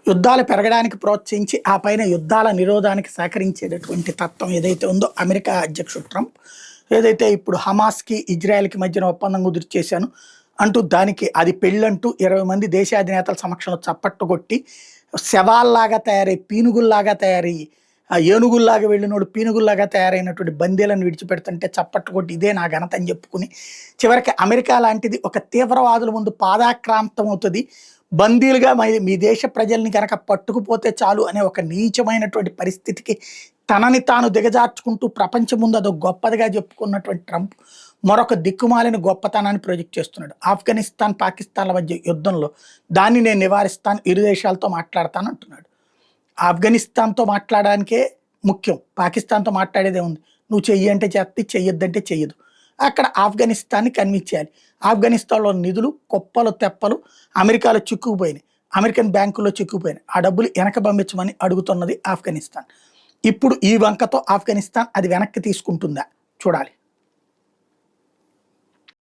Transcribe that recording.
యుద్ధాలు పెరగడానికి ప్రోత్సహించి ఆ పైన యుద్ధాల నిరోధానికి సహకరించేటటువంటి తత్వం ఏదైతే ఉందో అమెరికా అధ్యక్షుడు ట్రంప్ ఏదైతే ఇప్పుడు హమాస్కి ఇజ్రాయెల్కి మధ్యన ఒప్పందం కుదిరి చేశాను అంటూ దానికి అది పెళ్ళంటూ 20 మంది దేశాధినేతల సమక్షంలో చప్పట్టు కొట్టి శవాల్లాగా తయారై పీనుగుల్లాగా తయారయ్యి ఏనుగుల్లాగా వెళ్ళినోడు పీనుగుల్లాగా తయారైనటువంటి బందీలను విడిచిపెడుతుంటే చప్పట్టు కొట్టి ఇదే నా ఘనత అని చెప్పుకుని చివరికి అమెరికా లాంటిది ఒక తీవ్రవాదుల ముందు పాదాక్రాంతం అవుతుంది, బందీలుగా మీ దేశ ప్రజల్ని కనుక పట్టుకుపోతే చాలు అనే ఒక నీచమైనటువంటి పరిస్థితికి తనని తాను దిగజార్చుకుంటూ ప్రపంచం ముందు అదో గొప్పదిగా చెప్పుకున్నటువంటి ట్రంప్ మరొక దిక్కుమాలిన గొప్పతనాన్ని ప్రొజెక్ట్ చేస్తున్నాడు. ఆఫ్ఘనిస్తాన్ పాకిస్తాన్ల మధ్య యుద్ధంలో దాన్ని నేను నివారిస్తాను, ఇరు దేశాలతో మాట్లాడతాను అంటున్నాడు. ఆఫ్ఘనిస్తాన్తో మాట్లాడడానికే ముఖ్యం, పాకిస్తాన్తో మాట్లాడేదే ఉంది. నువ్వు చెయ్యి అంటే చేస్తే చెయ్యొద్దంటే చెయ్యదు. అక్కడ ఆఫ్ఘనిస్తాన్ని కన్విన్స్ చేయాలి. ఆఫ్ఘనిస్తాన్లో నిధులు కుప్పలు తెప్పలు అమెరికాలో చిక్కుకుపోయినాయి, అమెరికన్ బ్యాంకుల్లో చిక్కుకుపోయినాయి. ఆ డబ్బులు వెనక పంపించమని అడుగుతున్నది ఆఫ్ఘనిస్తాన్. ఇప్పుడు ఈ వంకతో ఆఫ్ఘనిస్తాన్ అది వెనక్కి తీసుకుంటుందా చూడాలి.